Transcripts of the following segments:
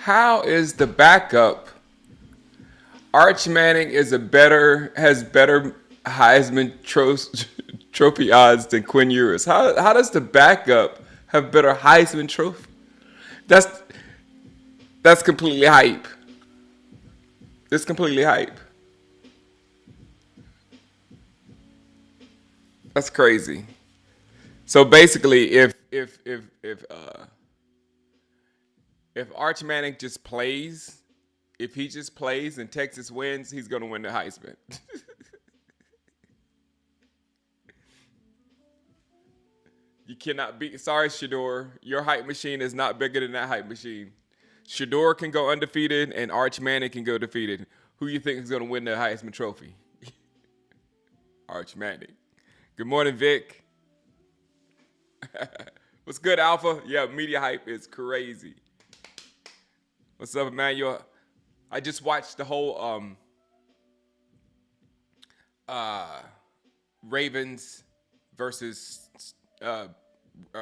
How is the backup? Arch Manning has better Trophy odds than Quinn Ewers. How does the backup have better Heisman Trophy? That's that's completely hype. It's completely hype. That's crazy. So basically, if Arch Manning just plays, if he just plays and Texas wins, he's gonna win the Heisman. You cannot beat. Sorry, Shador. Your hype machine is not bigger than that hype machine. Shador can go undefeated, and Arch Manning can go defeated. Who you think is gonna win the Heisman Trophy? Arch Manning. Good morning, Vic. What's good, Alpha? Yeah, media hype is crazy. What's up, Emmanuel? I just watched the whole uh Ravens versus uh,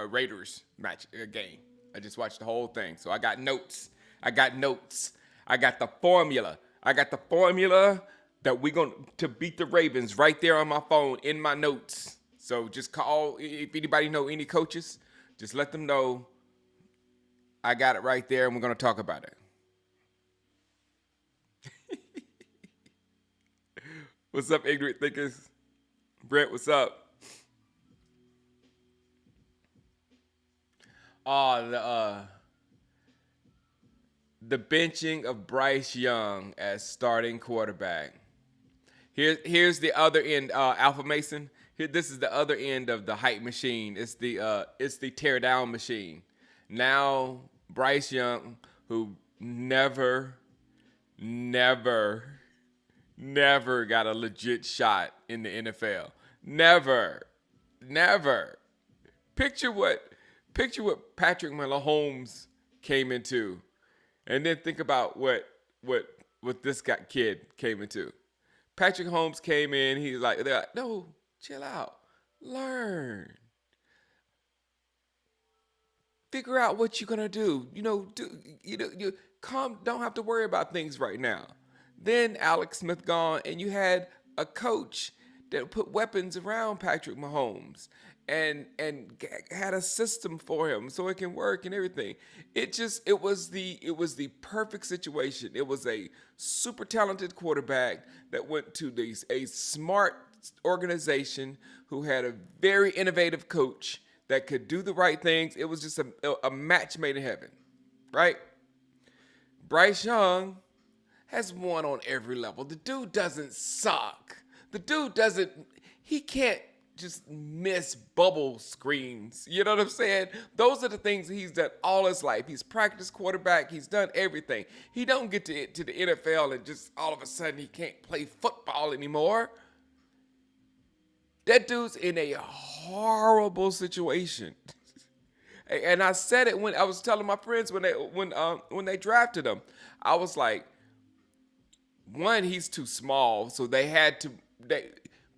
Raiders match game. I just watched the whole thing, so I got notes. I got notes. I got the formula. I got the formula that we're going to beat the Ravens right there on my phone in my notes. So just call if anybody know any coaches, just let them know I got it right there, and we're going to talk about it. What's up, ignorant thinkers? Brett, what's up? Oh, the benching of Bryce Young as starting quarterback. Here's the other end, Alpha Mason. This is the other end of the hype machine. It's the tear down machine. Now Bryce Young, who never, never got a legit shot in the NFL. Never. Picture what Patrick Mahomes came into, and then think about what this kid came into. Patrick Holmes came in. They're like, no, chill out, learn, figure out what you're gonna do. You calm. Don't have to worry about things right now. Then Alex Smith gone, and you had a coach that put weapons around Patrick Mahomes and had a system for him so it can work and everything. It was the perfect situation. It was a super talented quarterback that went to a smart organization who had a very innovative coach that could do the right things. It was just a match made in heaven, right? Bryce Young has won on every level. The dude doesn't suck. He can't just miss bubble screens. You know what I'm saying? Those are the things he's done all his life. He's practiced quarterback. He's done everything. He don't get to the NFL and just all of a sudden he can't play football anymore. That dude's in a horrible situation. And I said it when I was telling my friends when they drafted him. I was like, one, he's too small, so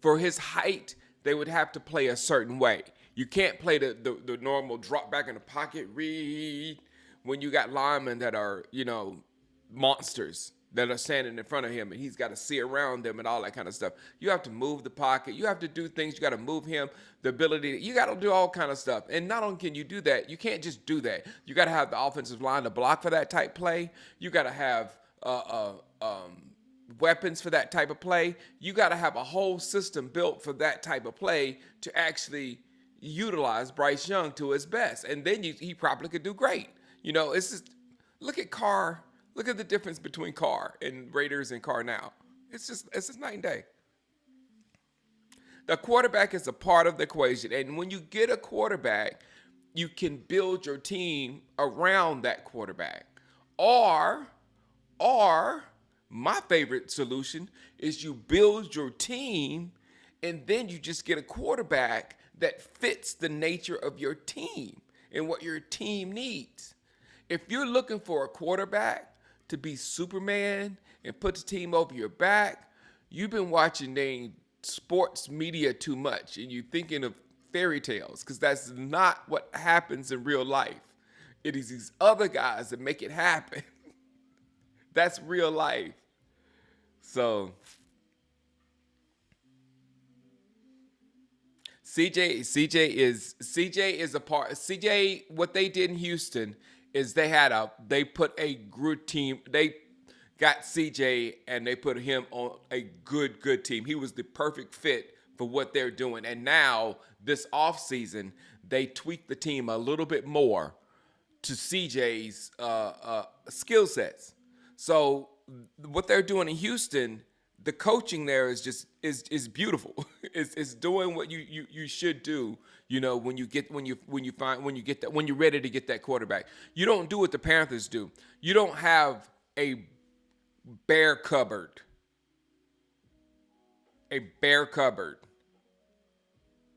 for his height, they would have to play a certain way. You can't play the normal drop back in the pocket read when you got linemen that are, monsters that are standing in front of him and he's got to see around them and all that kind of stuff. You have to move the pocket. You have to do things. You got to move him, you got to do all kind of stuff. And not only can you do that, you can't just do that. You got to have the offensive line to block for that type play. You got to have weapons for that type of play. You got to have a whole system built for that type of play to actually utilize Bryce Young to his best. And then he probably could do great. It's just, look at Carr. Look at the difference between Carr and Raiders and Carr now. It's just night and day. The quarterback is a part of the equation. And when you get a quarterback, you can build your team around that quarterback. Or my favorite solution is you build your team and then you just get a quarterback that fits the nature of your team and what your team needs. If you're looking for a quarterback to be Superman and put the team over your back, you've been watching the sports media too much and you're thinking of fairy tales, because that's not what happens in real life. It is these other guys that make it happen. That's real life. So CJ is a part. CJ, what they did in Houston is they put a good team. They got CJ and they put him on a good team. He was the perfect fit for what they're doing. And now this offseason, they tweaked the team a little bit more to CJ's skill sets. So what they're doing in Houston, the coaching there is just is beautiful. It's doing what you should do. You know, when you get that, when you're ready to get that quarterback, you don't do what the Panthers do. You don't have a bare cupboard, a bare cupboard,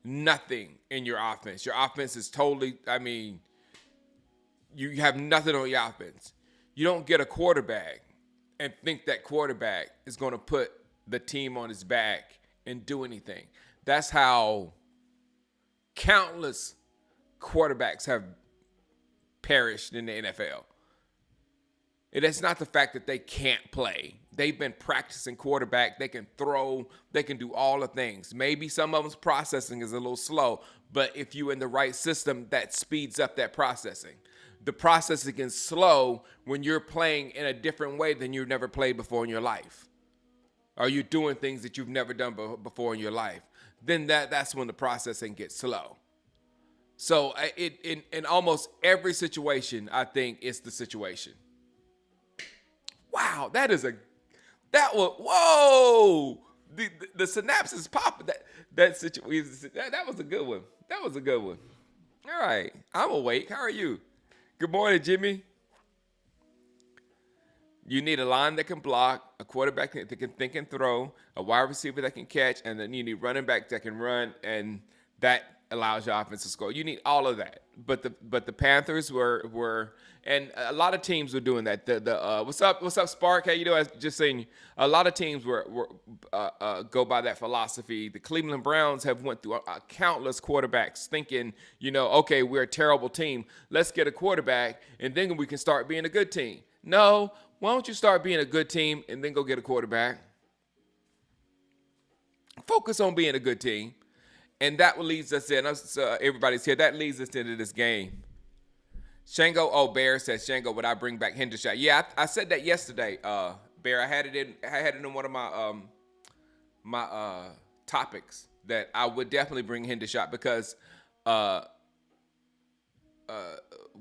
nothing in your offense. Your offense is totally. I mean, you have nothing on your offense. You don't get a quarterback and think that quarterback is going to put the team on his back and do anything. That's how countless quarterbacks have perished in the NFL. It's not the fact that they can't play. They've been practicing quarterback. They can throw. They can do all the things. Maybe some of them's processing is a little slow, but if you're in the right system, that speeds up that processing. The processing is slow when you're playing in a different way than you've never played before in your life. Or you're doing things that you've never done before in your life. Then that's when the processing gets slow. So in almost every situation, I think it's the situation. Wow, that was whoa. The synapses popping. That situation. That was a good one. That was a good one. All right, I'm awake. How are you? Good morning, Jimmy. You need a line that can block, a quarterback that can think and throw, a wide receiver that can catch, and then you need running back that can run, and that allows your offense to score. You need all of that. But the Panthers were and a lot of teams were doing that. The what's up Spark? How you doing? Just saying, a lot of teams were go by that philosophy. The Cleveland Browns have went through countless quarterbacks, thinking, okay, we're a terrible team. Let's get a quarterback, and then we can start being a good team. No, why don't you start being a good team and then go get a quarterback? Focus on being a good team. And that leads us in. Everybody's here. That leads us into this game. Shango, Bear says, Shango, would I bring back Hendershot? Yeah, I said that yesterday. Bear, I had it in one of my topics that I would definitely bring Hendershot because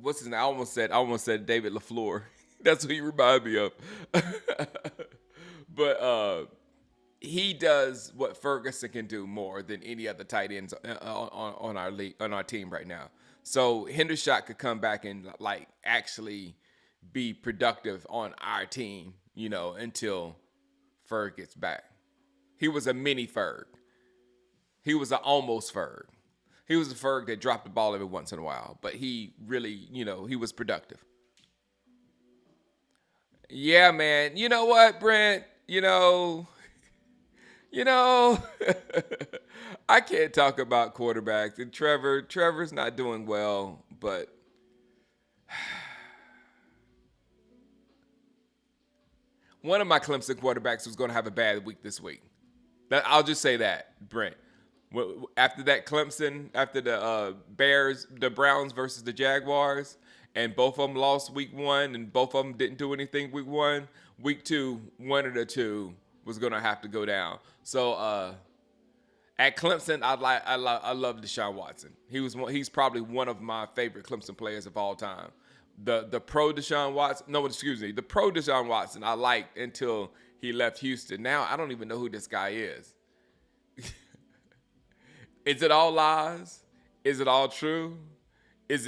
what's his name? I almost said David LaFleur. That's what he reminded me of. But he does what Ferguson can do more than any other tight ends on our league, on our team right now. So Hendershot could come back and actually be productive on our team, until Ferg gets back. He was a mini Ferg. He was an almost Ferg. He was a Ferg that dropped the ball every once in a while, but he really, he was productive. Yeah, man. You know what, Brent? I can't talk about quarterbacks. And Trevor's not doing well, but one of my Clemson quarterbacks was going to have a bad week this week. I'll just say that, Brent. After that Clemson, after the Browns versus the Jaguars, and both of them lost week one, and both of them didn't do anything week one. Week two, one of the two was gonna have to go down. So at Clemson, I love Deshaun Watson. He's probably one of my favorite Clemson players of all time. The pro Deshaun Watson, no, excuse me, the pro Deshaun Watson I liked until he left Houston. Now I don't even know who this guy is. Is it all lies? Is it all true? Is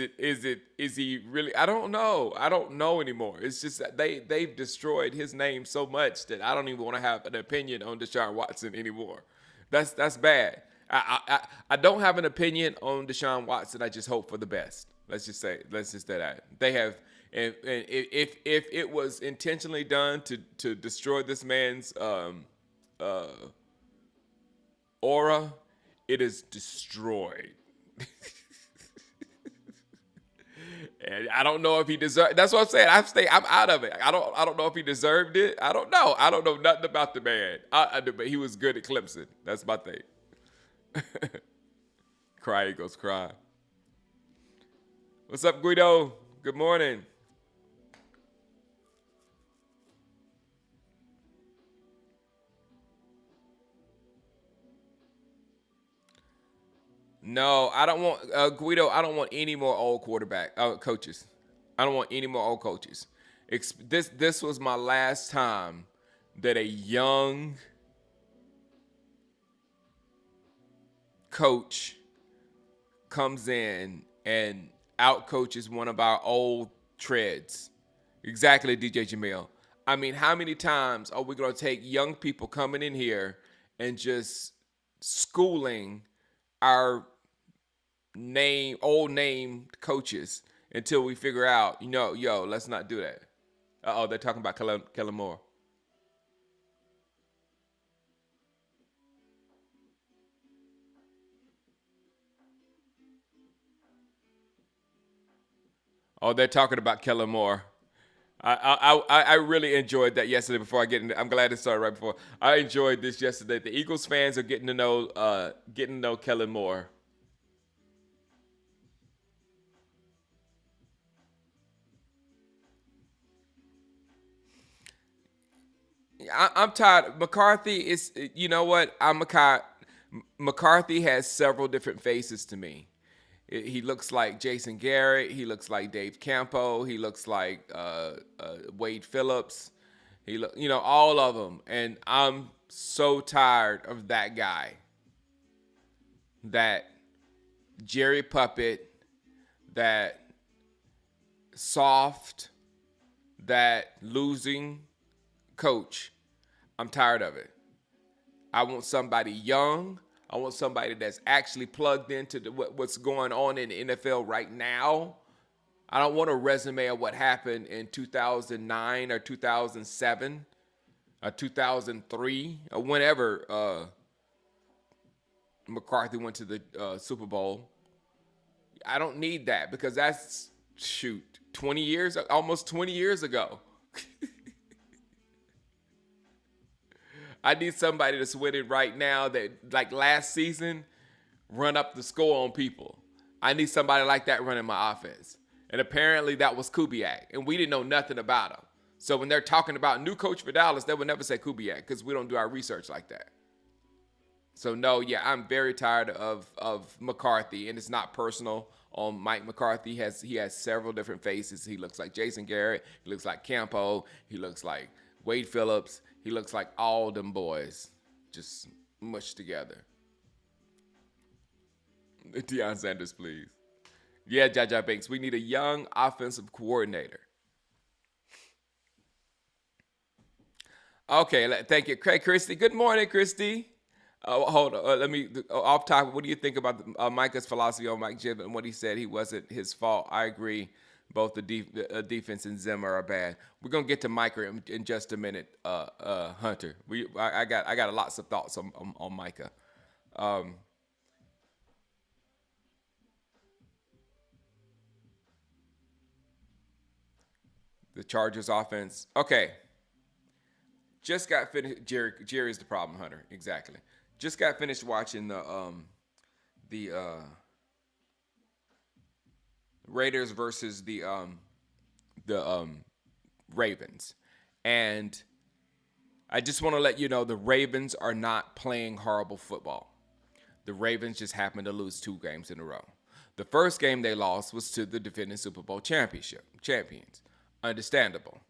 he really? I don't know. I don't know anymore. It's just that they've destroyed his name so much that I don't even want to have an opinion on Deshaun Watson anymore. That's bad. I don't have an opinion on Deshaun Watson. I just hope for the best. Let's just say that. They have, and if it was intentionally done to destroy this man's aura, it is destroyed. And I don't know if he deserved. That's what I'm saying. I'm out of it. I don't know if he deserved it. I don't know. I don't know nothing about the man. But he was good at Clemson. That's my thing. Cry Eagles cry. What's up, Guido? Good morning. No, I don't want Guido. I don't want any more old quarterback coaches. I don't want any more old coaches. This was my last time that a young coach comes in and out coaches one of our old treads. Exactly, DJ Jamil. I mean, how many times are we going to take young people coming in here and just schooling our old name coaches until we figure out, let's not do that. They're talking about Kellen Moore. Oh, they're talking about Kellen Moore. I really enjoyed that yesterday. Before I get into, I'm glad it started right before. I enjoyed this yesterday. The Eagles fans are getting to know Kellen Moore. I'm tired. McCarthy is. You know what? McCarthy has several different faces to me. He looks like Jason Garrett. He looks like Dave Campo. He looks like Wade Phillips. All of them. And I'm so tired of that guy. That Jerry Puppet. That soft. That losing coach. I'm tired of it. I want somebody young. I want somebody that's actually plugged into what's going on in the NFL right now. I don't want a resume of what happened in 2009 or 2007 or 2003 or whenever McCarthy went to the Super Bowl. I don't need that because that's, 20 years, almost 20 years ago. I need somebody that's winning right now that, like last season, run up the score on people. I need somebody like that running my offense. And apparently that was Kubiak, and we didn't know nothing about him. So when they're talking about new coach for Dallas, they would never say Kubiak because we don't do our research like that. So no, yeah, I'm very tired of McCarthy, and it's not personal on Mike McCarthy. He has several different faces. He looks like Jason Garrett. He looks like Campo. He looks like Wade Phillips. He looks like all them boys just mushed together. Deion Sanders, please. Yeah, Jaja Banks. We need a young offensive coordinator. Okay, thank you, Craig. Christy. Good morning, Christy. Hold on. Let me off topic. What do you think about Micah's philosophy on Mike Jibb and what he said? He wasn't his fault. I agree. Both the defense and Zimmer are bad. We're gonna get to Micah in just a minute, Hunter. I got lots of thoughts on Micah. Um, the Chargers offense. Okay, just got finished. Jerry's the problem, Hunter. Exactly. Just got finished watching the Raiders versus the Ravens, and I just want to let you know the Ravens are not playing horrible football. The Ravens just happened to lose 2 games in a row. The first game they lost was to the defending Super Bowl champions. Understandable.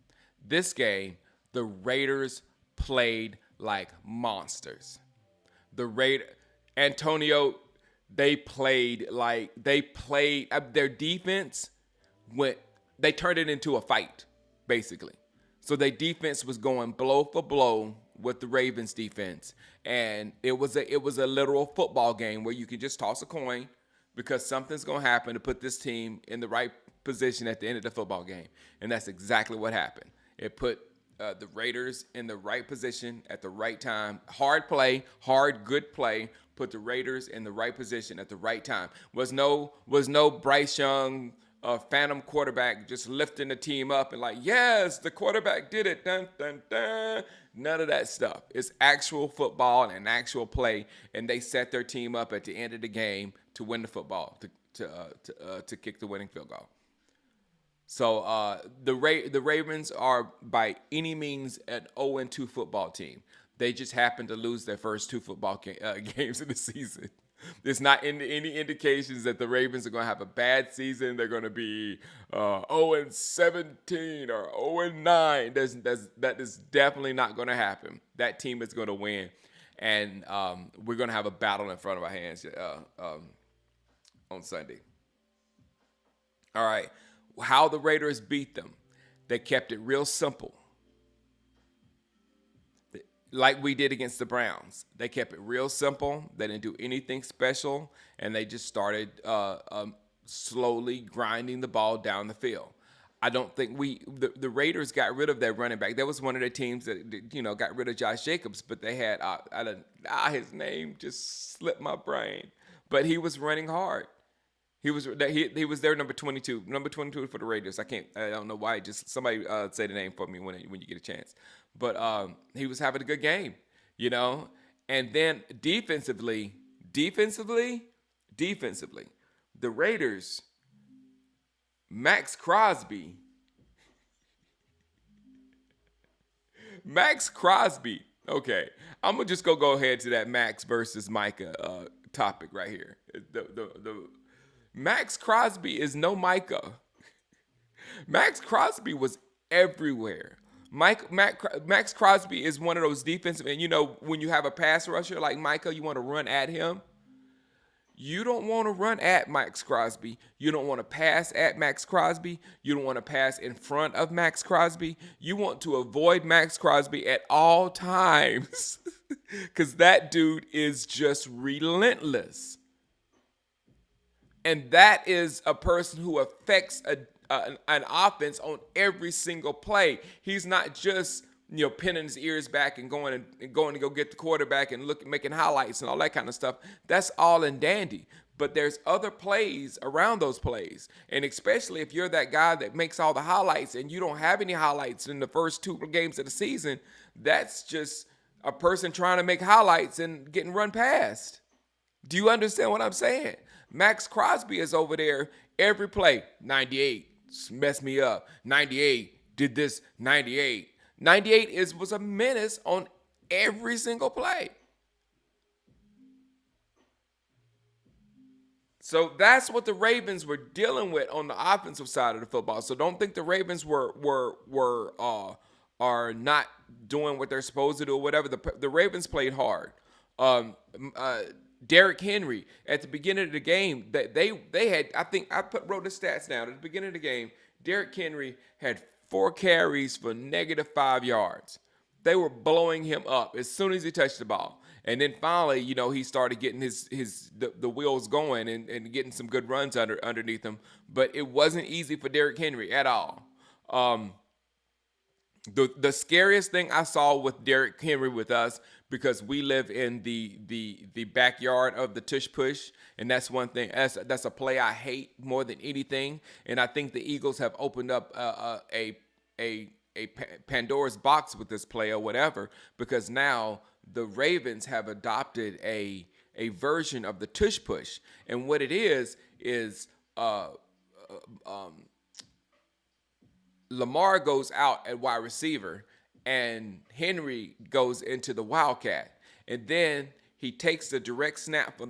This game, the Raiders played like monsters. The Raider Antonio, they played their defense went they turned it into a fight, basically. So their defense was going blow for blow with the Ravens defense. And it was a literal football game where you could just toss a coin because something's gonna happen to put this team in the right position at the end of the football game. And that's exactly what happened. It put the Raiders in the right position at the right time. Hard play, good play. Put the Raiders in the right position at the right time. Was no Bryce Young a phantom quarterback just lifting the team up and like, yes, the quarterback did it. Dun, dun, dun. None of that stuff. It's actual football and actual play, and they set their team up at the end of the game to win the football, to kick the winning field goal. So the Ravens are by any means an 0-2 football team. They just happen to lose their first two football games of the season. There's not any indications that the Ravens are going to have a bad season. They're going to be 0-17 or 0-9. That is definitely not going to happen. That team is going to win, and we're going to have a battle in front of our hands on Sunday. All right. How the Raiders beat them. They kept it real simple. Like we did against the Browns. They kept it real simple. They didn't do anything special, and they just started slowly grinding the ball down the field. I don't think the Raiders got rid of their running back. That was one of the teams that got rid of Josh Jacobs, but they had his name just slipped my brain, but he was running hard. He was their number 22 for the Raiders. I don't know why. Just somebody say the name for me when you get a chance. But he was having a good game, And then defensively, the Raiders, Max Crosby. Okay, I'm gonna just go ahead to that Max versus Micah topic right here. The Max Crosby is no Micah. Max Crosby was everywhere. Max Crosby is one of those defensive, and when you have a pass rusher like Micah, you want to run at him. You don't want to run at Max Crosby. You don't want to pass at Max Crosby. You don't want to pass in front of Max Crosby. You want to avoid Max Crosby at all times because that dude is just relentless. And that is a person who affects an offense on every single play. He's not just pinning his ears back and going to go get the quarterback and making highlights and all that kind of stuff. That's all in dandy. But there's other plays around those plays, and especially if you're that guy that makes all the highlights and you don't have any highlights in the first two games of the season, that's just a person trying to make highlights and getting run past. Do you understand what I'm saying? Max Crosby is over there every play. 98 messed me up. 98 did this. 98 was a menace on every single play. So that's what the Ravens were dealing with on the offensive side of the football. So don't think the Ravens are not doing what they're supposed to do or whatever. The Ravens played hard. Derrick Henry at the beginning of the game, they had, I think I wrote the stats down at the beginning of the game. Derrick Henry had 4 carries for -5 yards. They were blowing him up as soon as he touched the ball. And then finally, he started getting the wheels going and getting some good runs underneath him. But it wasn't easy for Derrick Henry at all. The scariest thing I saw with Derrick Henry with us, because we live in the backyard of the tush push, and that's one thing. That's a play I hate more than anything. And I think the Eagles have opened up a Pandora's box with this play or whatever, because now the Ravens have adopted a version of the tush push, and what it is Lamar goes out at wide receiver, and Henry goes into the wildcat, and then he takes the direct snap from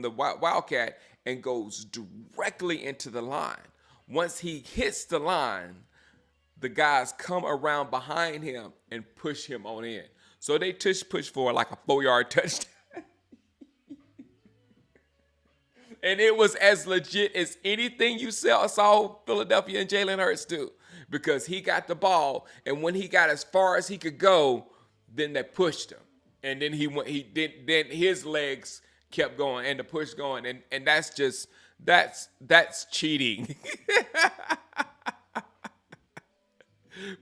the wildcat and goes directly into the line. Once he hits the line, the guys come around behind him and push him on in. So they push for like a 4-yard touchdown. And it was as legit as anything you saw Philadelphia and Jalen Hurts do, because he got the ball, and when he got as far as he could go, then they pushed him, and then then his legs kept going and the push going, and that's cheating.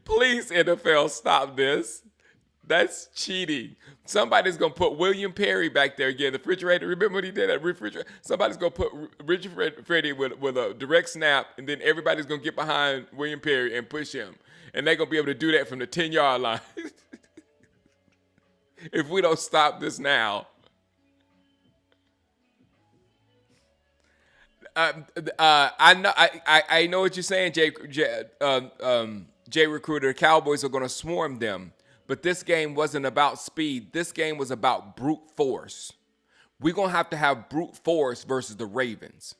Please, NFL, stop this. That's cheating. Somebody's gonna put William Perry back there again. The refrigerator. Remember what he did at refrigerator? Somebody's gonna put Richard Freddie with a direct snap, and then everybody's gonna get behind William Perry and push him, and they're gonna be able to do that from the 10-yard line. If we don't stop this now. I know what you're saying, Jay Recruiter. Cowboys are going to swarm them, but this game wasn't about speed. This game was about brute force. We're going to have brute force versus the Ravens.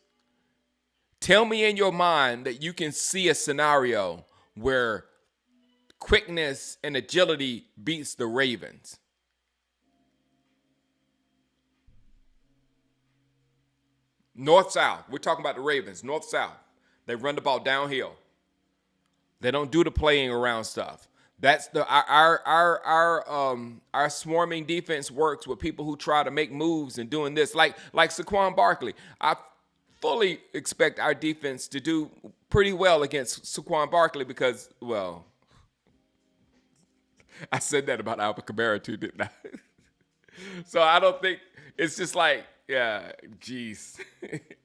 Tell me in your mind that you can see a scenario where quickness and agility beats the Ravens. North-south. We're talking about the Ravens. North-south. They run the ball downhill. They don't do the playing around stuff. That's our swarming defense works with people who try to make moves and doing this. Like Saquon Barkley. I fully expect our defense to do pretty well against Saquon Barkley because, well, I said that about Alvin Kamara too, didn't I? So I don't think it's just like, yeah, geez.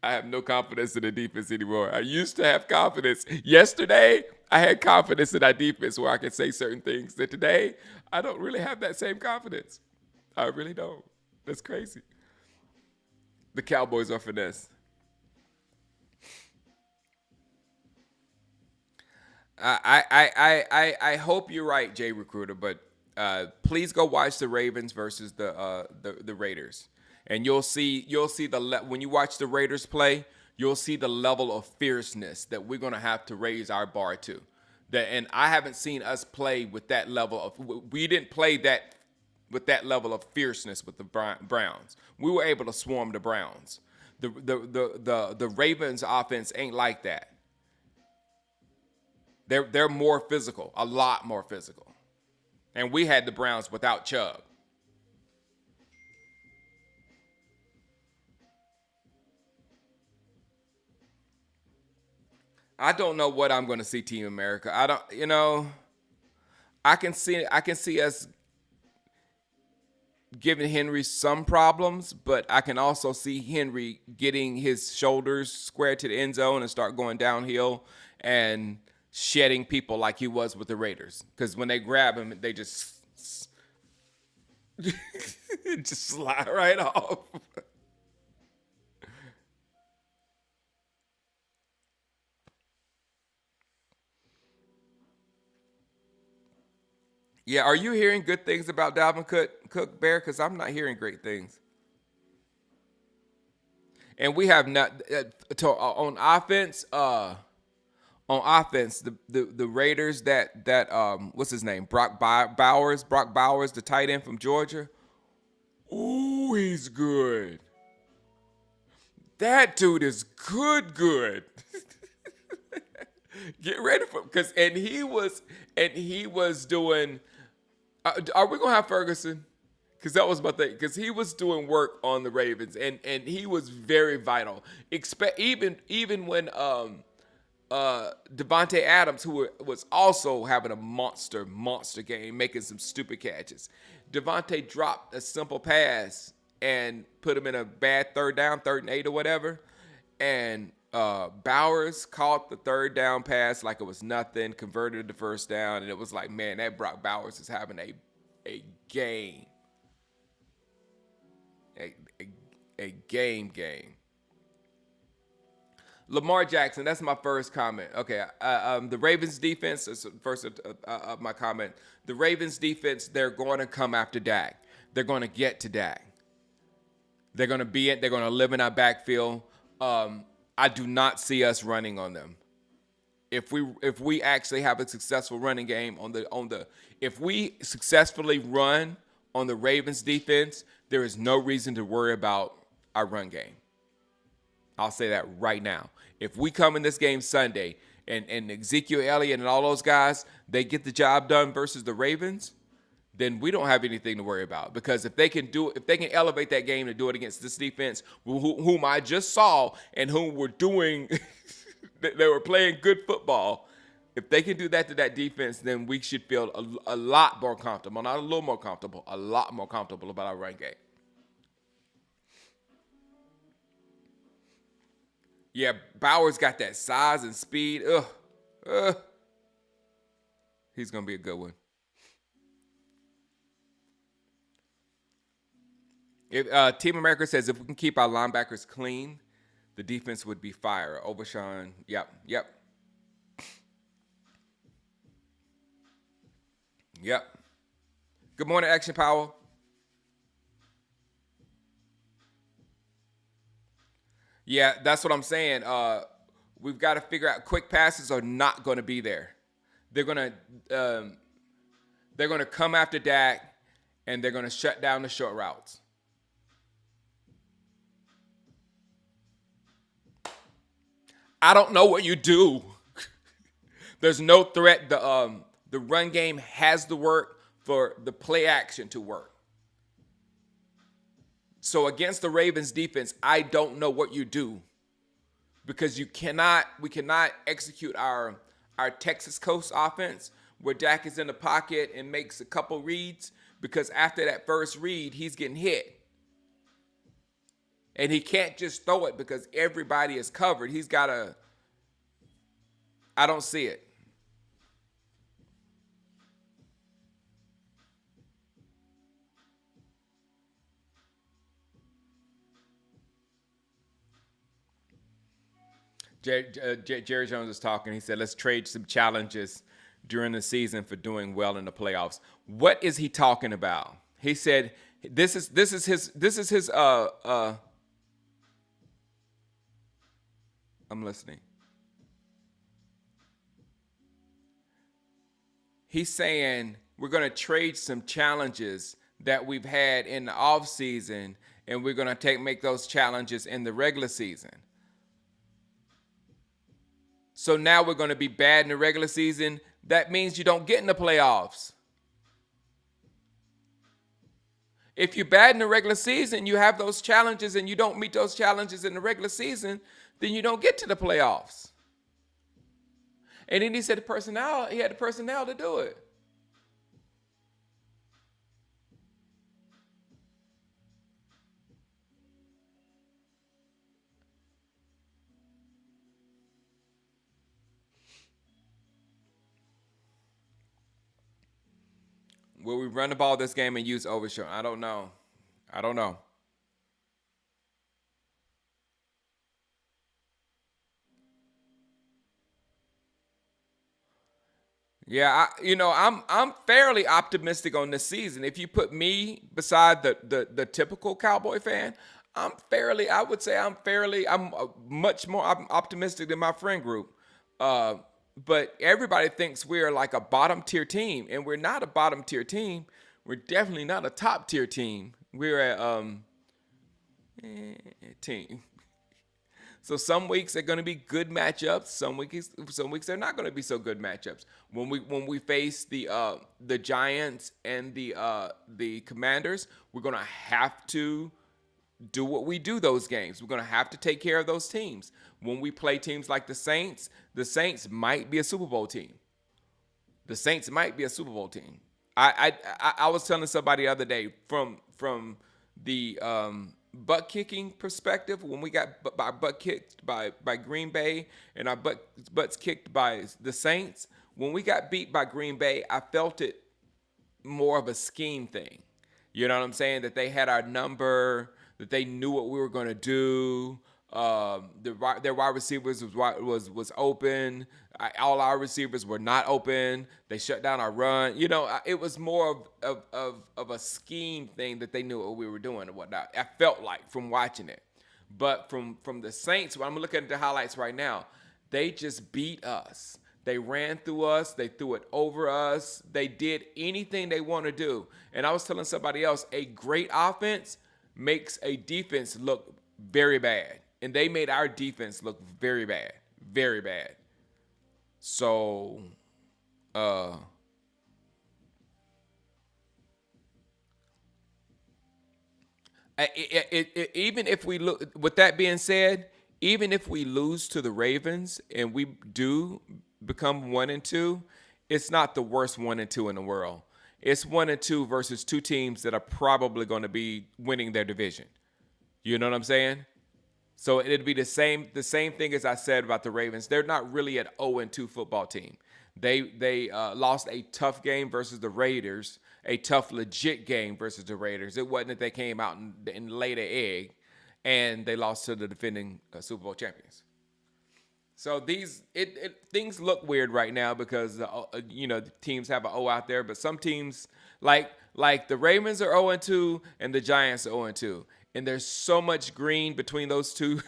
I have no confidence in the defense anymore. I used to have confidence. Yesterday, I had confidence in our defense where I could say certain things. That today, I don't really have that same confidence. I really don't. That's crazy. The Cowboys are finesse. I hope you're right, Jay Recruiter, but please go watch the Ravens versus the Raiders, and you'll see when you watch the Raiders play, you'll see the level of fierceness that we're gonna have to raise our bar to. And I haven't seen us play with that level of. We didn't play that with that level of fierceness with the Browns. We were able to swarm the Browns. The Ravens offense ain't like that. They're more physical, a lot more physical. And we had the Browns without Chubb. I don't know what I'm going to see Team America. I don't, I can see us giving Henry some problems, but I can also see Henry getting his shoulders square to the end zone and start going downhill and shedding people like he was with the Raiders. Because when they grab him, they just just slide right off. Yeah, are you hearing good things about Dalvin Cook Bear? Because I'm not hearing great things. And we have not on offense. The Raiders that what's his name? Brock Bowers, the tight end from Georgia. Ooh, he's good. That dude is good. Get ready for because he was doing. Are we gonna have Ferguson? Because that was my thing. Because he was doing work on the Ravens, and he was very vital. Even when Devontae Adams, who was also having a monster game, making some stupid catches. Devontae dropped a simple pass and put him in a bad third down, 3rd and 8 or whatever. And Bowers caught the third down pass like it was nothing, converted the first down, and it was like, man, that Brock Bowers is having a game. A game. Lamar Jackson, that's my first comment. Okay, the Ravens defense is first of my comment. The Ravens defense, they're going to come after Dak. They're going to get to Dak. They're going to live in our backfield. I do not see us running on them. If we actually have a successful running game if we successfully run on the Ravens defense, there is no reason to worry about our run game. I'll say that right now. If we come in this game Sunday and Ezekiel Elliott and all those guys, they get the job done versus the Ravens, then we don't have anything to worry about. Because if they can elevate that game to do it against this defense, whom I just saw and whom were doing, they were playing good football. If they can do that to that defense, then we should feel a lot more comfortable. Not a little more comfortable, a lot more comfortable about our run game. Yeah, Bauer's got that size and speed. Ugh, he's gonna be a good one. If Team America says if we can keep our linebackers clean, the defense would be fire. Overshawn, yep, yep. Good morning, Action Power. Yeah, that's what I'm saying. We've got to figure out quick passes are not going to be there. They're gonna um, they're gonna come after Dak, and they're gonna shut down the short routes. I don't know what you do. There's no threat. The run game has to work for the play action to work. So against the Ravens defense, I don't know what you do because we cannot execute our Texas Coast offense where Dak is in the pocket and makes a couple reads because after that first read, he's getting hit. And he can't just throw it because everybody is covered. He's got to I don't see it. Jerry Jones is talking. He said, "Let's trade some challenges during the season for doing well in the playoffs." What is he talking about? He said, "This is his." I'm listening. He's saying we're going to trade some challenges that we've had in the off season, and we're going to take make those challenges in the regular season. So now we're going to be bad in the regular season. That means you don't get in the playoffs. If you're bad in the regular season, you have those challenges and you don't meet those challenges in the regular season, then you don't get to the playoffs. And then he said he had the personnel to do it. Will we run the ball this game and use overshown? I don't know. I don't know. Yeah, I'm fairly optimistic on this season. If you put me beside the typical Cowboy fan, I would say I'm much more optimistic than my friend group. Uh, but everybody thinks we're like a bottom tier team, and we're not a bottom tier team. We're definitely not a top tier team. We're a team. So some weeks are going to be good matchups. Some weeks they're not going to be so good matchups. When we face the Giants and the Commanders, we're going to have to do what we do those games. We're going to have to take care of those teams. When we play teams like the Saints might be a Super Bowl team. The Saints might be a Super Bowl team. I was telling somebody the other day from the butt kicking perspective when we got our butt kicked by Green Bay and our butts kicked by the Saints. When we got beat by Green Bay, I felt it more of a scheme thing. You know what I'm saying? That they had our number, that they knew what we were going to do. Their wide receivers was open. All our receivers were not open. They shut down our run. It was more of a scheme thing that they knew what we were doing and whatnot. I felt like from watching it. But from the Saints, when I'm looking at the highlights right now, they just beat us. They ran through us. They threw it over us. They did anything they want to do. And I was telling somebody else, a great offense makes a defense look very bad. And they made our defense look very bad. Very bad. So, uh, even if we look, with that being said, even if we lose to the Ravens and we do become 1-2, it's not the worst 1-2 in the world. It's 1-2 versus two teams that are probably going to be winning their division. You know what I'm saying? So it'd be the same thing as I said about the Ravens. They're not really an 0-2 football team. They lost a tough game versus the Raiders, a tough legit game versus the Raiders. It wasn't that they came out and laid an egg, and they lost to the defending Super Bowl champions. So things look weird right now because the teams have an O out there, but some teams like the Ravens are 0-2 and the Giants are 0-2, and there's so much green between those two.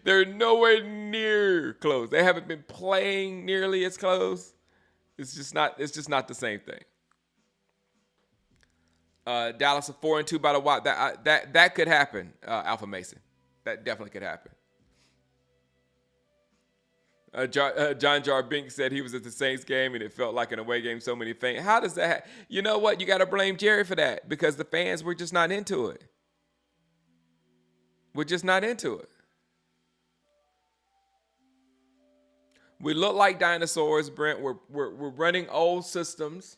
They're nowhere near close. They haven't been playing nearly as close. It's just not. It's just not the same thing. Dallas are 4-2 by the Watt. That could happen. Alpha Mason. That definitely could happen. John Jar Bink said he was at the Saints game and it felt like an away game. So many fans. How does that? You know what? You got to blame Jerry for that because the fans were just not into it. We're just not into it. We look like dinosaurs, Brent. We're running old systems.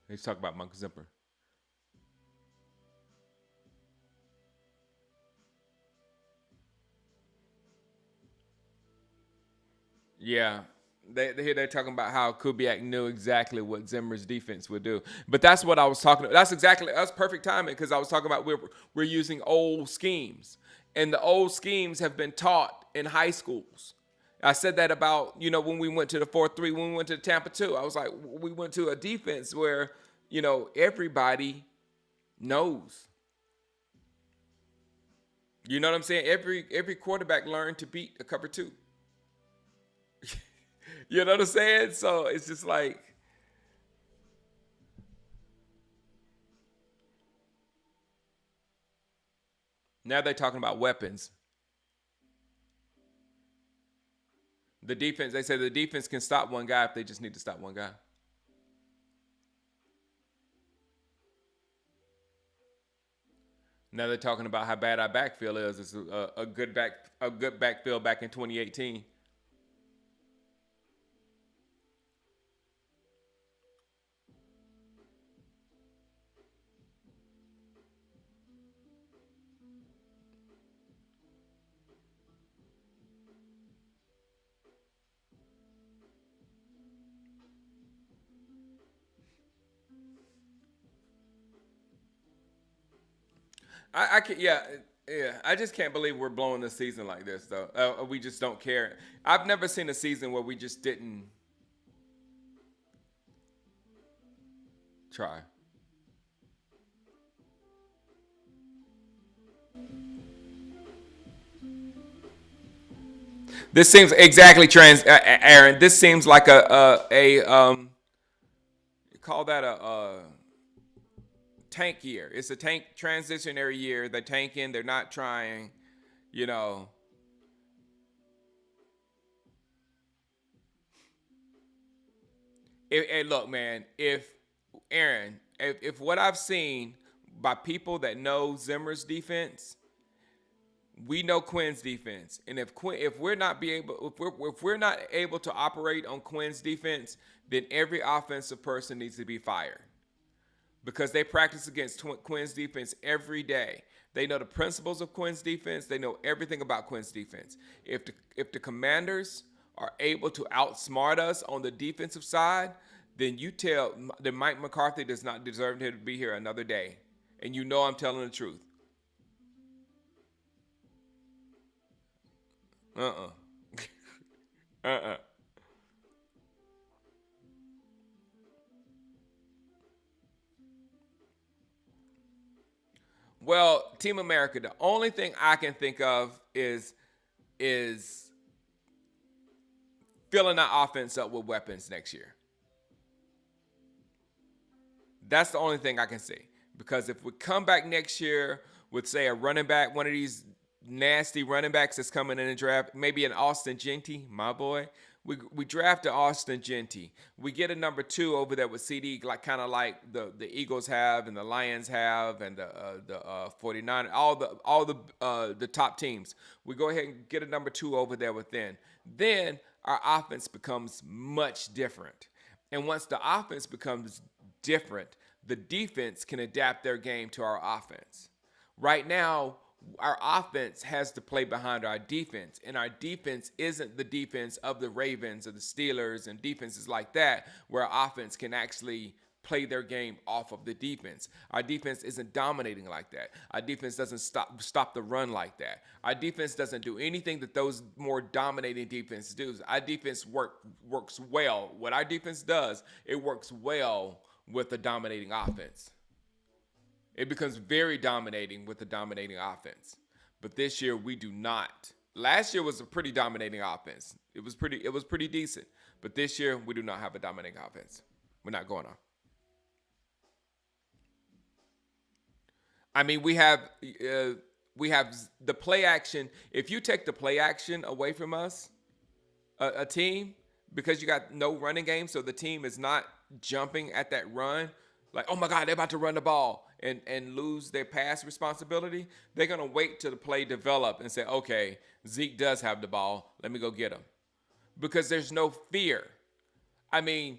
Let's talk about Monk Zimper. Yeah. They're talking about how Kubiak knew exactly what Zimmer's defense would do, but that's what I was talking about. That's perfect timing because I was talking about we're using old schemes, and the old schemes have been taught in high schools. I said that about when we went to the 4-3, when we went to Tampa 2. I was like, we went to a defense where everybody knows. You know what I'm saying? Every quarterback learned to beat a cover 2. You know what I'm saying? So it's just like now they're talking about weapons. The defense, they say the defense can stop one guy if they just need to stop one guy. Now they're talking about how bad our backfield is. It's a good backfield back in 2018. I can yeah. I just can't believe we're blowing the season like this though. We just don't care. I've never seen a season where we just didn't try. This seems exactly Aaron. This seems like a call that a tank year. It's a tank transitionary year. They're tanking. They're not trying. You know. Hey, look, man. If Aaron, if what I've seen by people that know Zimmer's defense, we know Quinn's defense, and if we're not be able, if we're not able to operate on Quinn's defense, then every offensive person needs to be fired because they practice against Quinn's defense every day. They know the principles of Quinn's defense. They know everything about Quinn's defense. If the Commanders are able to outsmart us on the defensive side, then you tell that Mike McCarthy does not deserve to be here another day, and you know I'm telling the truth. Uh-uh. Uh-uh. Well, Team America, the only thing I can think of is filling our offense up with weapons next year. That's the only thing I can see. Because if we come back next year with, say, a running back, one of these nasty running backs that's coming in the draft, maybe an Austin Genty, my boy, We drafted Austin Genty. We get a number two over there with CD, like kind of like the Eagles have and the Lions have and the 49, all the top teams. We go ahead and get a number two over there within. Then our offense becomes much different. And once the offense becomes different, the defense can adapt their game to our offense. Right now, our offense has to play behind our defense, and our defense isn't the defense of the Ravens or the Steelers and defenses like that, where our offense can actually play their game off of the defense. Our defense isn't dominating like that. Our defense doesn't stop the run like that. Our defense doesn't do anything that those more dominating defenses do. Our defense works well. What our defense does, it works well with the dominating offense. It becomes very dominating with the dominating offense. But this year we do not. Last year was a pretty dominating offense. It was pretty decent. But this year we do not have a dominating offense. We're not going on. I mean, we have the play action. If you take the play action away from us, a team, because you got no running game, so the team is not jumping at that run, like, oh my God, they're about to run the ball and lose their pass responsibility. They're going to wait till the play develop and say, okay, Zeke does have the ball. Let me go get him. Because there's no fear. I mean,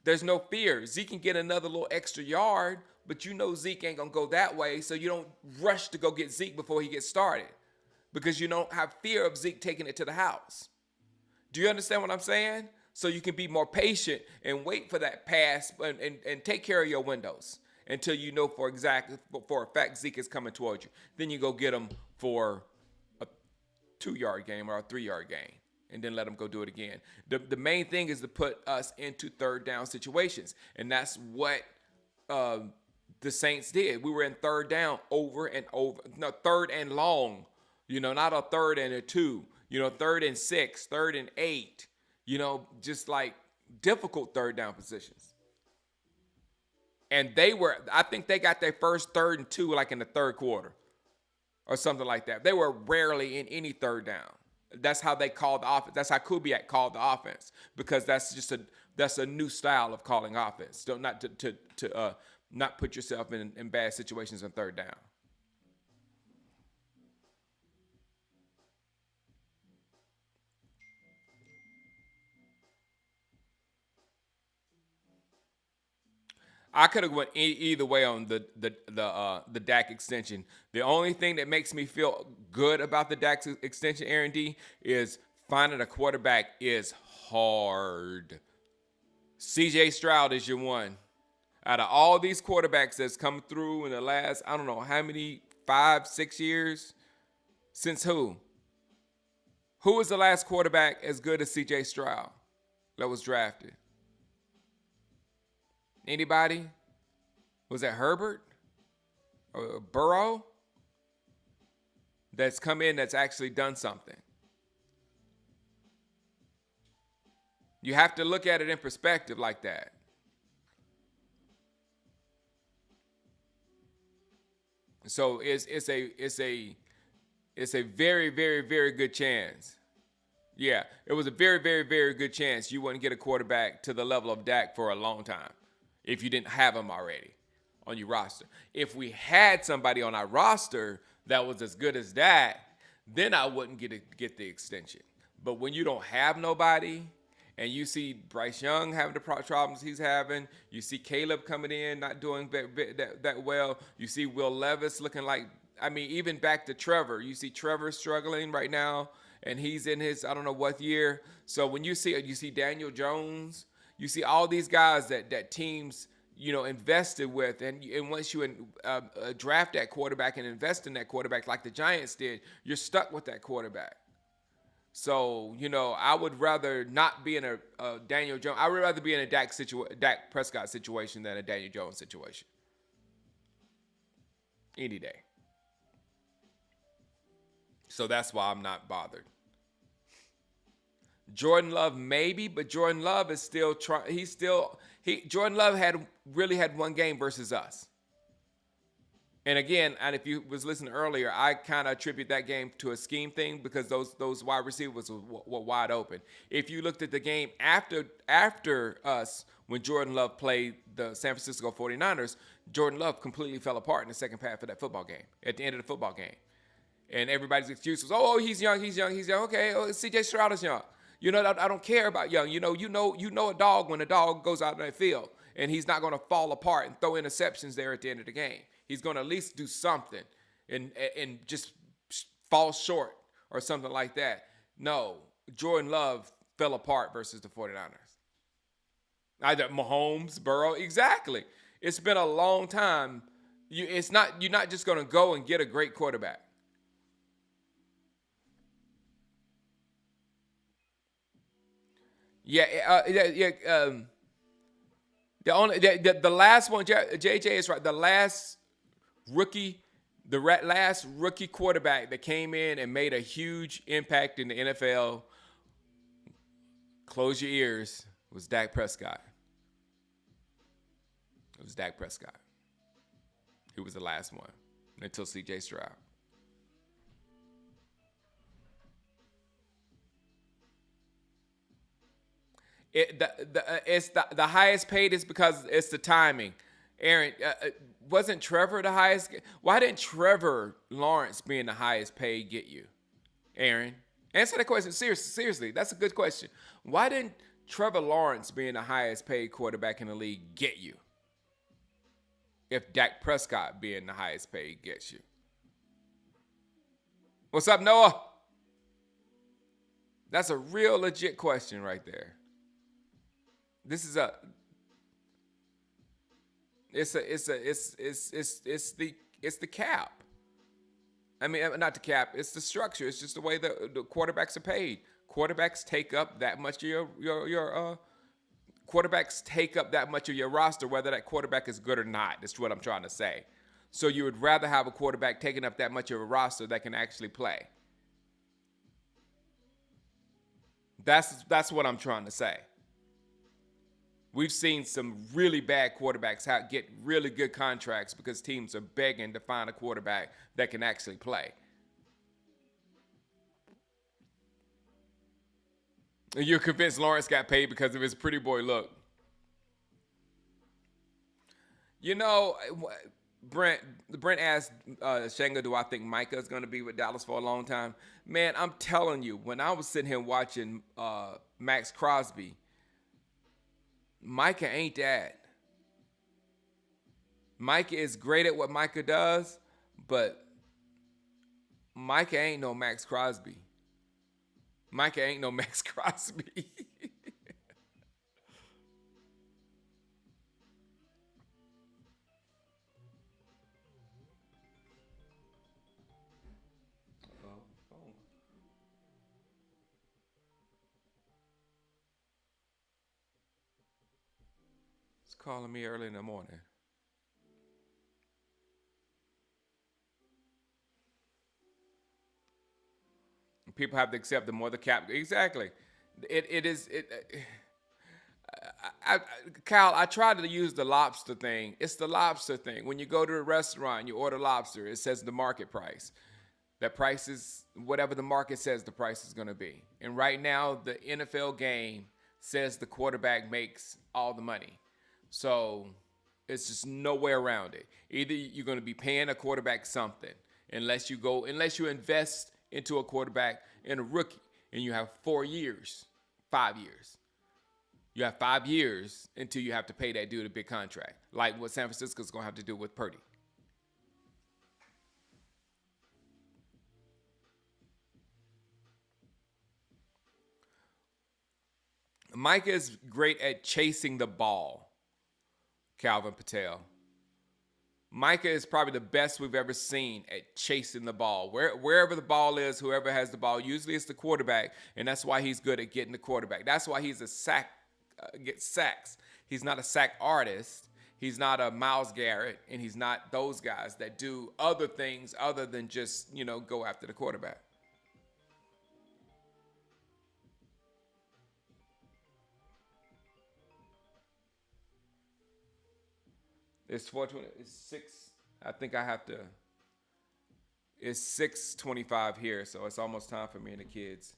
there's no fear. Zeke can get another little extra yard, but you know Zeke ain't going to go that way, so you don't rush to go get Zeke before he gets started because you don't have fear of Zeke taking it to the house. Do you understand what I'm saying? So you can be more patient and wait for that pass and take care of your windows until you know for a fact Zeke is coming towards you. Then you go get him for a 2-yard game or a 3-yard game and then let him go do it again. The main thing is to put us into third down situations, and that's what the Saints did. We were in third down over and over. No, third and long, not a third and a 2, third and 6, third and 8, just like difficult third down positions. And I think they got their first 3rd and 2 like in the third quarter or something like that. They were rarely in any third down. That's how they called the offense. That's how Kubiak called the offense, because that's a new style of calling offense. So not put yourself in bad situations on third down. I could have went either way on the Dak extension. The only thing that makes me feel good about the Dak extension, Aaron D, is finding a quarterback is hard. C.J. Stroud is your one. Out of all these quarterbacks that's come through in the last, I don't know how many, 5, 6 years, since who? Who was the last quarterback as good as C.J. Stroud that was drafted? Anybody? Was that Herbert or Burrow? That's come in that's actually done something. You have to look at it in perspective like that. So it's a very, very, very good chance. Yeah, it was a very, very, very good chance you wouldn't get a quarterback to the level of Dak for a long time if you didn't have him already on your roster. If we had somebody on our roster that was as good as Dak, then I wouldn't get the extension. But when you don't have nobody, and you see Bryce Young having the problems he's having, you see Caleb coming in not doing that well, you see Will Levis looking like, even back to Trevor, you see Trevor struggling right now, and he's in his I don't know what year. So when you see Daniel Jones, you see all these guys that teams invested with, and once you draft that quarterback and invest in that quarterback like the Giants did, you're stuck with that quarterback. So, I would rather not be in a Daniel Jones. I would rather be in a Dak Prescott situation than a Daniel Jones situation. Any day. So that's why I'm not bothered. Jordan Love maybe, but Jordan Love is still trying. Jordan Love had one game versus us. And again, and if you was listening earlier, I kind of attribute that game to a scheme thing because those wide receivers were wide open. If you looked at the game after us, when Jordan Love played the San Francisco 49ers, Jordan Love completely fell apart in the second half of that football game, at the end of the football game. And everybody's excuse was, oh, he's young, he's young, he's young. Okay, oh, C.J. Stroud is young. You know, I don't care about young. You know a dog when a dog goes out in that field, and he's not going to fall apart and throw interceptions there at the end of the game. He's going to at least do something, and just fall short or something like that. No, Jordan Love fell apart versus the 49ers. Either Mahomes, Burrow, exactly. It's been a long time. You're not just going to go and get a great quarterback. Yeah, yeah. The last one, JJ is right. Rookie, last rookie quarterback that came in and made a huge impact in the NFL. Close your ears. Was Dak Prescott. It was Dak Prescott. He was the last one until C.J. Stroud. It's the highest paid is because it's the timing. Aaron, wasn't Trevor the highest? Why didn't Trevor Lawrence being the highest paid get you? Aaron, answer that question seriously. That's a good question. Why didn't Trevor Lawrence being the highest paid quarterback in the league get you? If Dak Prescott being the highest paid gets you. What's up, Noah? That's a real legit question right there. This is a it's the cap. I mean, not the cap. It's the structure. It's just the way the quarterbacks are paid. Quarterbacks take up that much of your quarterbacks take up that much of your roster, whether that quarterback is good or not. That's what I'm trying to say. So you would rather have a quarterback taking up that much of a roster that can actually play. That's what I'm trying to say. We've seen some really bad quarterbacks get really good contracts because teams are begging to find a quarterback that can actually play. And you're convinced Lawrence got paid because of his pretty boy look. You know, Brent asked Shango, do I think Micah is going to be with Dallas for a long time? Man, I'm telling you, when I was sitting here watching Max Crosby, Micah ain't that. Micah is great at what Micah does, but Micah ain't no Max Crosby. Micah ain't no Max Crosby. It's calling me early in the morning. People have to accept the more the cap. Exactly. It is it. I, Kyle, I tried to use the lobster thing. It's the lobster thing. When you go to a restaurant, you order lobster. It says the market price. That price is whatever the market says the price is going to be. And right now, the NFL game says the quarterback makes all the money. So it's just no way around it. Either you're going to be paying a quarterback something, unless you invest into a quarterback and a rookie, and you have 4 years, 5 years. You have 5 years until you have to pay that dude a big contract, like what San Francisco's going to have to do with Purdy. Micah is great at chasing the ball, Calvin Patel. Micah is probably the best we've ever seen at chasing the ball. Wherever the ball is, whoever has the ball, usually it's the quarterback, and that's why he's good at getting the quarterback. That's why he's a gets sacks. He's not a sack artist. He's not a Miles Garrett, and he's not those guys that do other things other than just, go after the quarterback. It's 420. It's 6. I think I have to. It's 6:25 here, so it's almost time for me and the kids.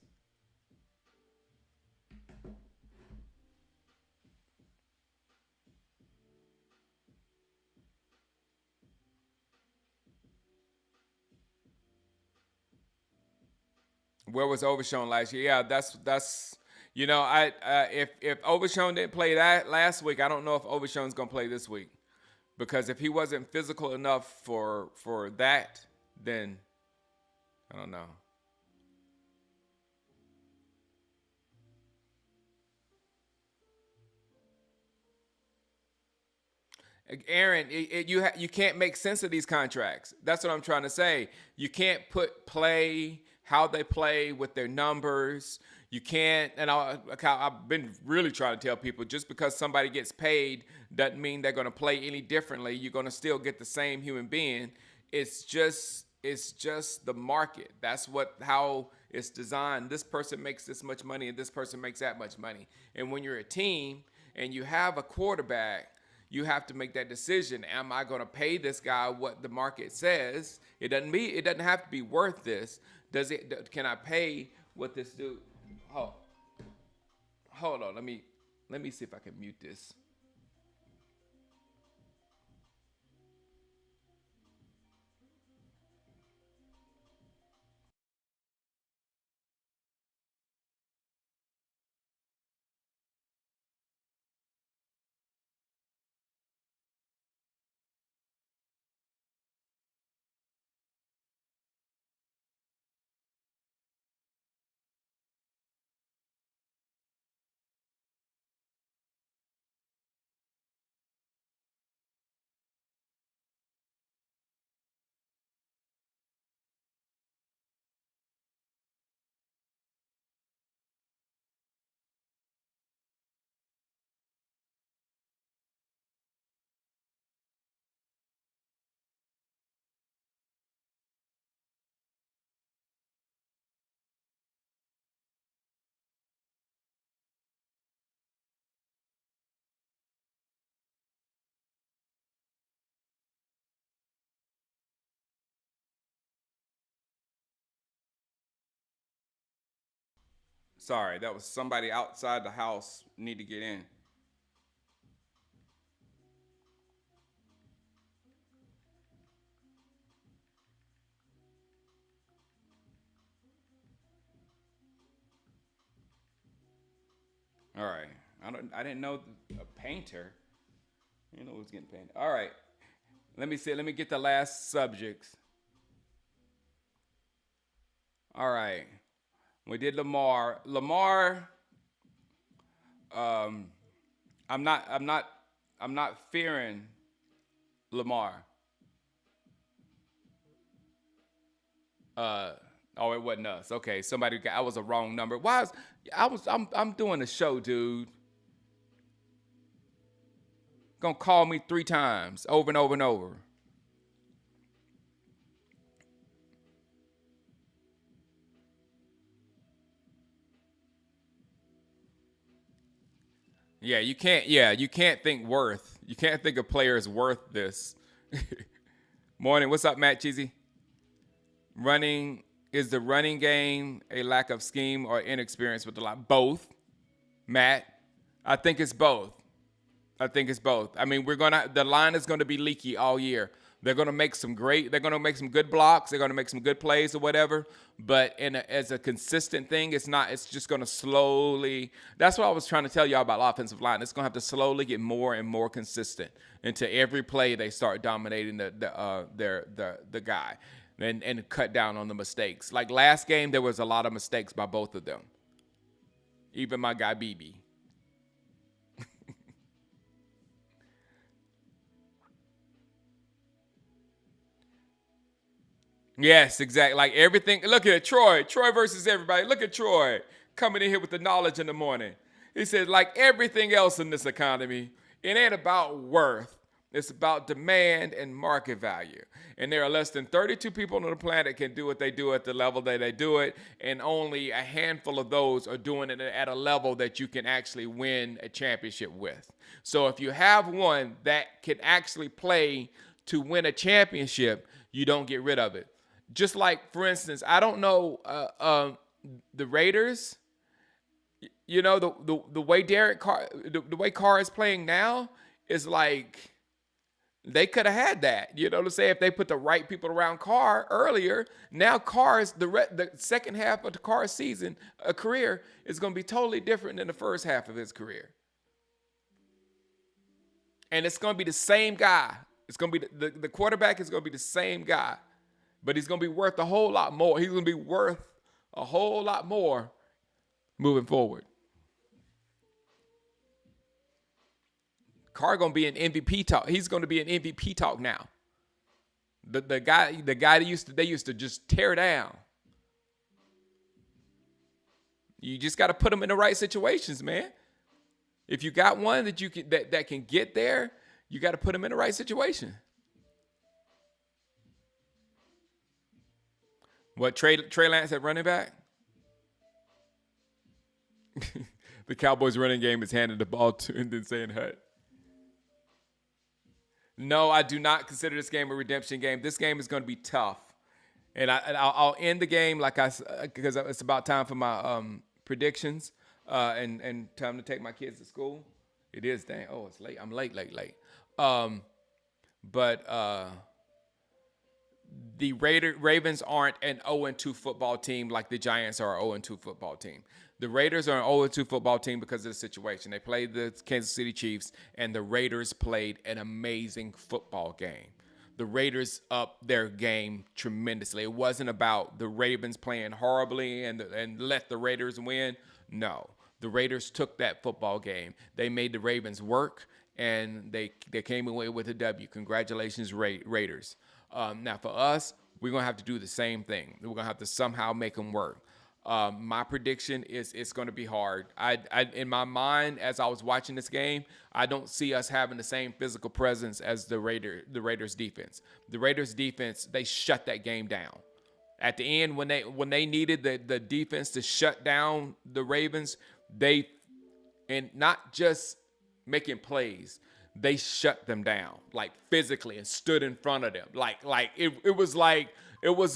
Where was Overshown last year? Yeah, that's I if Overshown didn't play that last week, I don't know if Overshown's gonna play this week because if he wasn't physical enough for that, then I don't know. Aaron, you can't make sense of these contracts. That's what I'm trying to say. You can't put play how they play with their numbers. You can't, and I've been really trying to tell people just because somebody gets paid doesn't mean they're going to play any differently. You're going to still get the same human being. It's just the market. That's what how it's designed. This person makes this much money and this person makes that much money. And when you're a team and you have a quarterback, you have to make that decision. Am I going to pay this guy what the market says? It doesn't have to be worth this. Does it? Can I pay what this dude? Oh, hold on. Let me see if I can mute this. Sorry, that was somebody outside the house need to get in. All right. I didn't know a painter. You know who's getting painted. All right. Let me see. Let me get the last subjects. All right. We did Lamar. Lamar. Um, I'm not. I'm not. I'm not fearing Lamar. Uh. Oh, it wasn't us. Okay. Somebody got. I was a wrong number. Why is? I was. I'm doing a show, dude. Gonna call me 3 times over and over and over. Yeah, you can't. Yeah, you can't think worth. You can't think a player is worth this. Morning. What's up, Matt Cheesy? Running is the running game a lack of scheme or inexperience with the line? Both, Matt. I think it's both. I think it's both. I mean, we're gonna the line is gonna be leaky all year. They're gonna make some great. They're gonna make some good blocks. They're gonna make some good plays or whatever. But as a consistent thing, it's not. It's just gonna slowly. That's what I was trying to tell y'all about offensive line. It's gonna have to slowly get more and more consistent until every play they start dominating the guy, and cut down on the mistakes. Like last game, there was a lot of mistakes by both of them. Even my guy BB. Yes, exactly. Like everything. Look at it, Troy. Troy versus everybody. Look at Troy coming in here with the knowledge in the morning. He said, like everything else in this economy, it ain't about worth. It's about demand and market value. And there are less than 32 people on the planet can do what they do at the level that they do it, and only a handful of those are doing it at a level that you can actually win a championship with. So if you have one that can actually play to win a championship, you don't get rid of it. Just like, for instance, I don't know the Raiders. You know, the way Derek Carr, the way Carr is playing now is like they could have had that. You know what I'm saying? If they put the right people around Carr earlier, now Carr's the second half of the Carr season, a career, is going to be totally different than the first half of his career. And it's going to be the same guy. It's going to be the quarterback is going to be the same guy, but he's going to be worth a whole lot more. He's going to be worth a whole lot more moving forward. Carr gonna be an MVP talk. He's gonna be an MVP talk now. The guy they used to just tear down. You just got to put them in the right situations, man. If you got one that you can that can get there, you got to put them in the right situation. What, Trey Lance at running back? The Cowboys running game is handing the ball to and then saying hut. No, I do not consider this game a redemption game. This game is going to be tough, and I'll end the game because it's about time for my predictions and time to take my kids to school. It is, dang. Oh, it's late. I'm late. But the Ravens aren't an 0-2 football team like the Giants are an 0-2 football team. The Raiders are an 0-2 football team because of the situation. They played the Kansas City Chiefs, and the Raiders played an amazing football game. The Raiders upped their game tremendously. It wasn't about the Ravens playing horribly and let the Raiders win. No, the Raiders took that football game. They made the Ravens work, and they came away with a W. Congratulations, Raiders. Now, for us, we're going to have to do the same thing. We're going to have to somehow make them work. My prediction is it's going to be hard. I in my mind, as I was watching this game, I don't see us having the same physical presence as the Raiders defense. The Raiders defense, they shut that game down. At the end, when they needed the defense to shut down the Ravens, and not just making plays, they shut them down, like physically, and stood in front of them. It was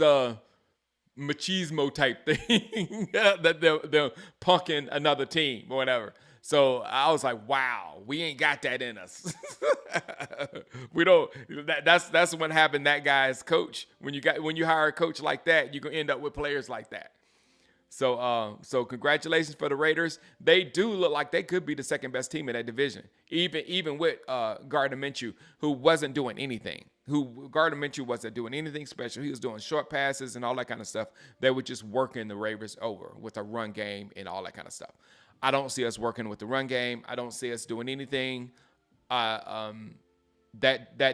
a machismo type thing that they're punking another team or whatever. So I was like, wow, we ain't got that in us. We don't. That's what happened. That guy's coach. When you hire a coach like that, you can end up with players like that. So congratulations for the Raiders. They do look like they could be the second best team in that division, even with Gardner Minshew, who wasn't doing anything. Gardner Minshew wasn't doing anything special. He was doing short passes and all that kind of stuff. They were just working the Ravens over with a run game and all that kind of stuff. I don't see us working with the run game. I don't see us doing anything. That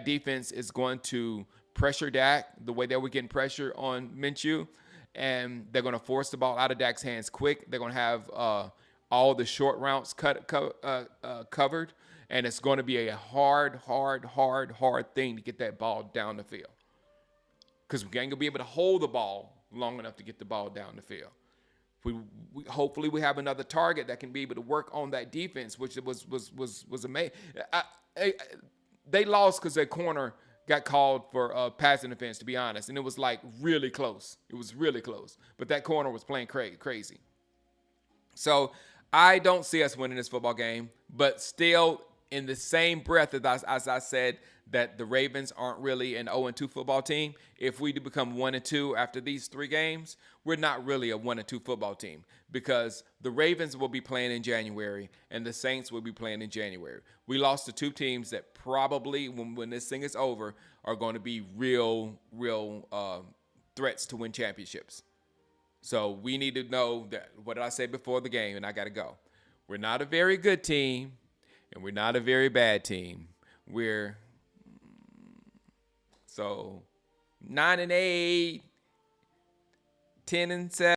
defense is going to pressure Dak the way they were getting pressure on Minshew. And they're going to force the ball out of Dak's hands quick. They're going to have all the short routes covered. And it's going to be a hard thing to get that ball down the field. Because we ain't going to be able to hold the ball long enough to get the ball down the field. Hopefully we have another target that can be able to work on that defense, which was amazing. They lost because their corner got called for passing offense, to be honest. And it was like really close. It was really close. But that corner was playing crazy. So I don't see us winning this football game. But still, in the same breath as I said that the Ravens aren't really an 0-2 football team, if we do become 1-2 after these 3 games, we're not really a 1-2 football team because the Ravens will be playing in January and the Saints will be playing in January. We lost to 2 teams that probably, when this thing is over, are going to be real threats to win championships. So we need to know that, what did I say before the game, and I got to go. We're not a very good team, and we're not a very bad team. We're 9-8, 10-7.